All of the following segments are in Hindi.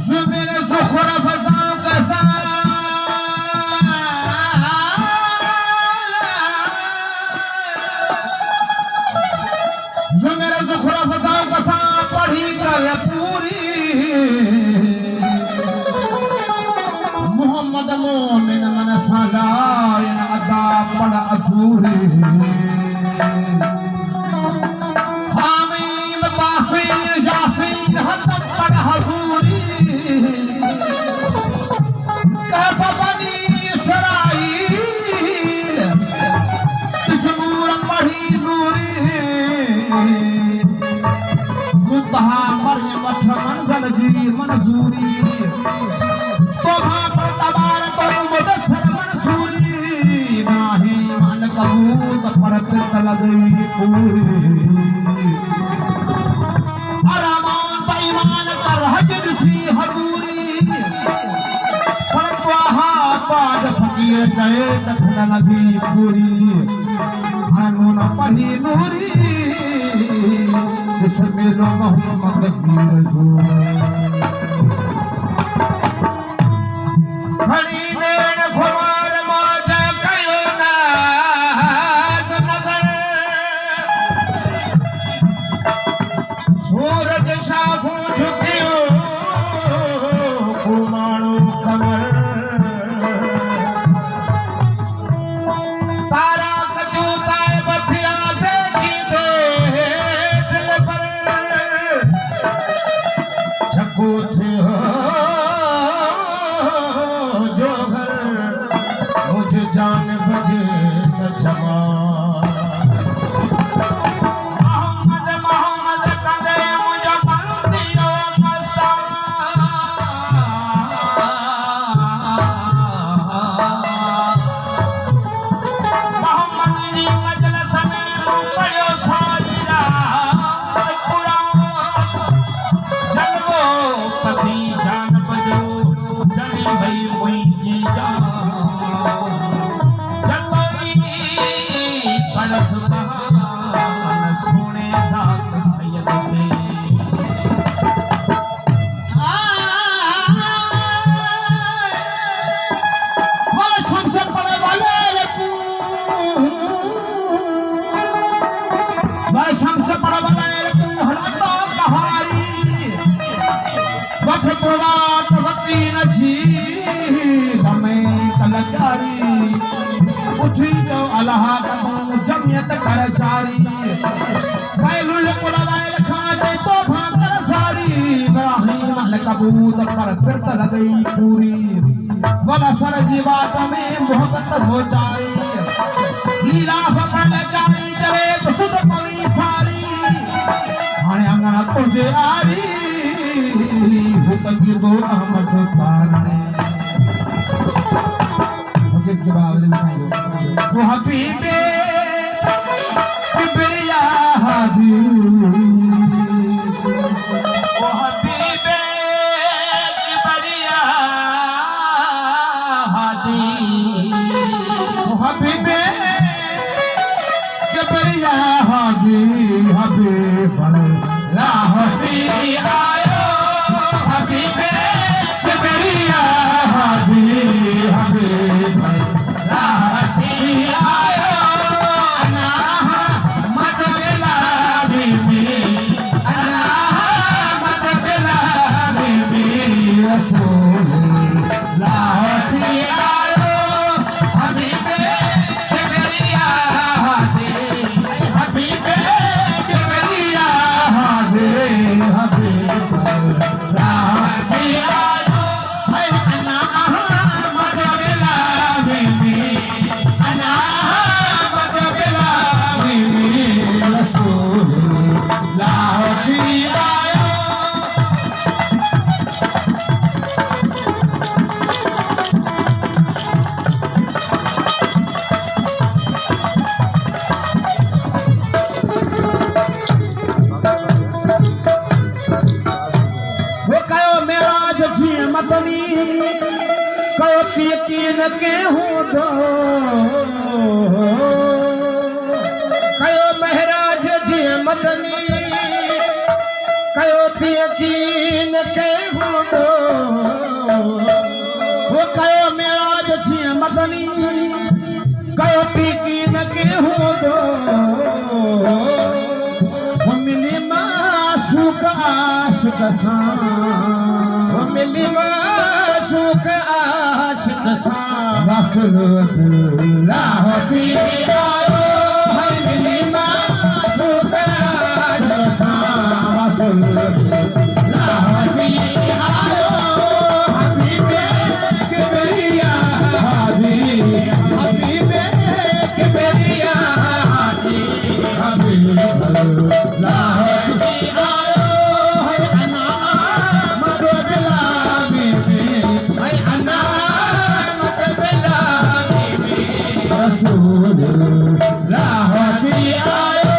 ज़मीन ज़ुख़्र फ़ज़ां कसा ज़मीन ज़ुख़्र फ़ज़ां कसा पढ़ी कर पूरी मोहम्मद मोमिन मन सजाइन अदा पढ़ अधूरी हामीम तासीन यासीन हतम पढ़ हजूरी कैफ़ बनी इसराईल इस नूर पढ़ी नूरी मुतहा मरियम मंज़ल जी मंजूरी तोभा पर तबारक व मुदस्सर मंसूरी इब्राहीम अन कबूत पर पित लगई पूरी अरमान बेईमान कर हजद सी हजूरी पर त्वाहा पाद फकीर चए तखन लगी पूरी हनून पढ़ी नूरी इसमें जो मोहम्मद वीर जो खड़ी नेण खुमार मौज कयो नाज़ नज़र सूरज शाखूं झुकियो कुमाणो कमर तारा कजू ताए बथिया देखी दे दिल पर छको थियो जो घर मुझ जान बजे न क्षमा मोहम्मद मोहम्मद कंदे मुझ बंदियो मस्ता मोहम्मद नी मजलिस में पढ़ियो सारी रात कुरान जलवो पसी जान बजो जली भई मुंहिंजी जान जतोई पढ़ सुभान सोने ज़ात सैयद ते वाला शम्स पढ़े वाले तू वाला शम्स पढ़े वाले तू हलातो बहारी वख पुरात वती नची हमें कलकारी उठी जो अल्लाह का जमियत कर जारी फैलुल कुलवाइल खाते तो भाकर सारी इब्राहीम अल कबूत पर फिरत लगई पूरी वाला सर जीवात में मोहब्बत हो जाए लीला पकड़ जारी चले तो सुध पवी सारी हाणे अंगना तुझे आरी हुतगिरदो अहमद तारणे इसके बाद वो हबीबे किबरिया हादी वो हबीबे किबरिया हादी वो हबीबे किबरिया हादी हबीब लाहदी आयो हबीबे किबरिया हादी हबीब लाहदी आयो अना मद बिला बीबी अना मद बिला बीबी रसूल लाहदी आयो हबीबे किबरिया हादी हबीबे किबरिया हादी हबीब लाहदी आयो अना मद बिला बीबी अना मद बिला बीबी रसूल लाहदी आयो वो कयो मेराज जी मतनी कयो यकीन के हूंदो कयो महराज जी मदनी कयो यकीन के हूंदो के हो दो मिली माशूक आशिक सां मिली माशूक आशिक सां रसूलुल्लाह थी आयो मिली माशूक आशिक सां रसूलुल्लाह थी आयो हबीबे किबरिया हादी हबीबे किबरिया हादी हबीबुल्लाह थी आयो है अना मददला में है अना मददला में रसूलुल्लाह थी आयो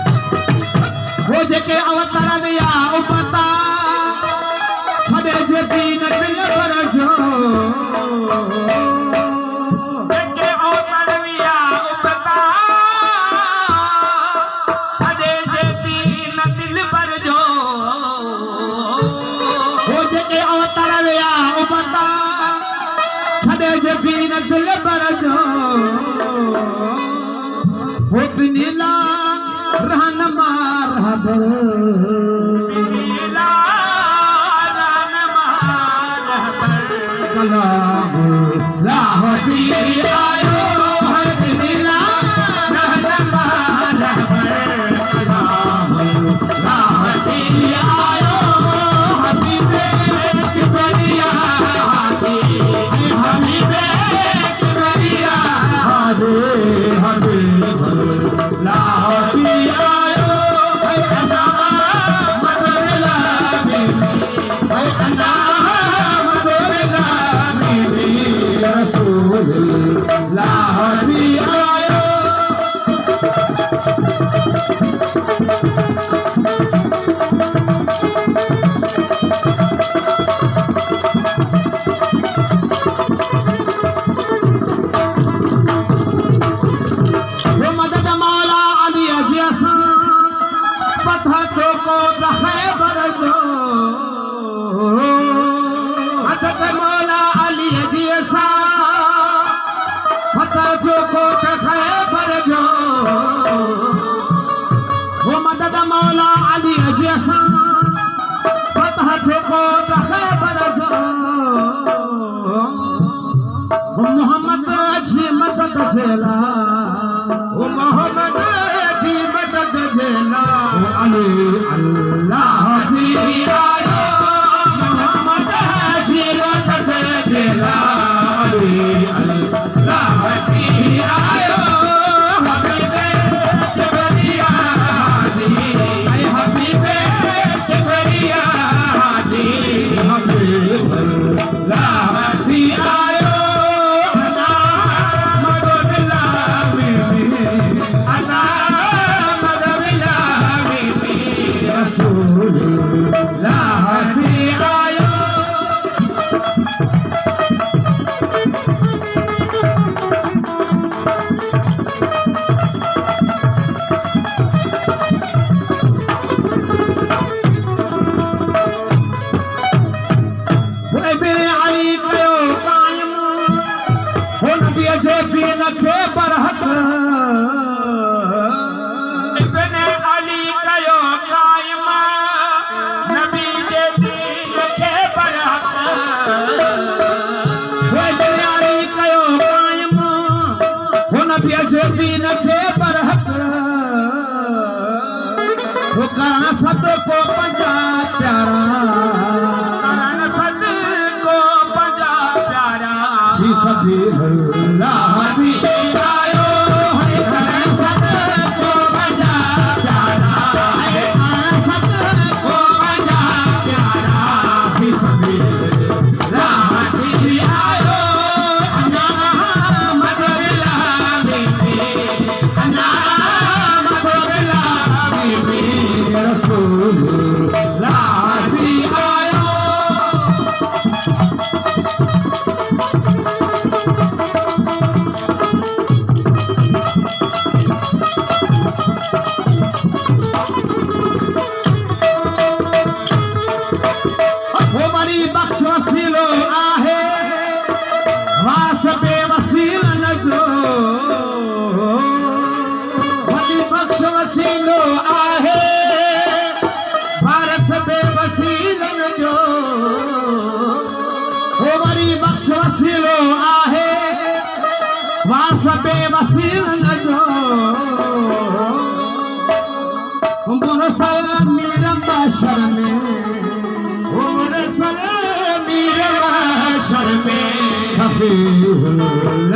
वो जेके अवतार दिया उपता छड़े जे दीन दिल पर जो जेके अवतार दिया उपता छड़े जे दीन दिल पर जो वो जेके अवतार दिया उपता छड़े जे दीन दिल पर जो वो बिनीला रहन मार नीला रन मार कलाम लाहती आयो हर बिनीला रहन मार कलाम लाहती आयो हबीबे किबरिया हादी हबीबे किबरिया हादी हबीबुल्लाह थी आयो है अना मददला है अना मददला रसूलुल्लाह थी आयो वो मदद मौला अली अजियासा पथा तो को रहे बरजो मदद मौला अली अजियासा पथा जो को रहे बरजो वो मदद मौला अली अजियासा पथा जो को रहे बरजो मोहम्मद जी मदद जेला वो मोहम्मद जी मदद जेला अली अल्लाह थी आयो मोहम्मद जी मदद जेला अली अल्लाह थी आयो हबीबे किबरिया हादी हबीबे किबरिया हादी हबीबुल्लाह थी आयो अना मददला में अना मददला में रसूलुल्लाह थी आयो वो मेरे अली कयो कायम हो नबी जो दीन खे बरहक इब्ने अली कयो कायम नबी जे दीन खे बरहक वो मेरे अली कयो कायम हो नबी जो दीन खे बरहक वो करण सद को पंजा प्यारा करण सद को पंजा प्यारा श्री सफीउल्लाह थी आयो है करण सद को पंजा प्यारा है करण सद को पंजा प्यारा श्री सफीउल्लाह थी आयो अना मददला में अना मददला में रसूलुल्लाह थी आयो बख्श वसीलो आहे वास बेवसीलन जो वली बख्श वसीलो आहे वारस बेवसीलन जो हो वरी बख्श वसीलो आहे वास बेवसीलन जो मुरसल मीर माशर में मुरसल मीर माशर में शफीउल्लाह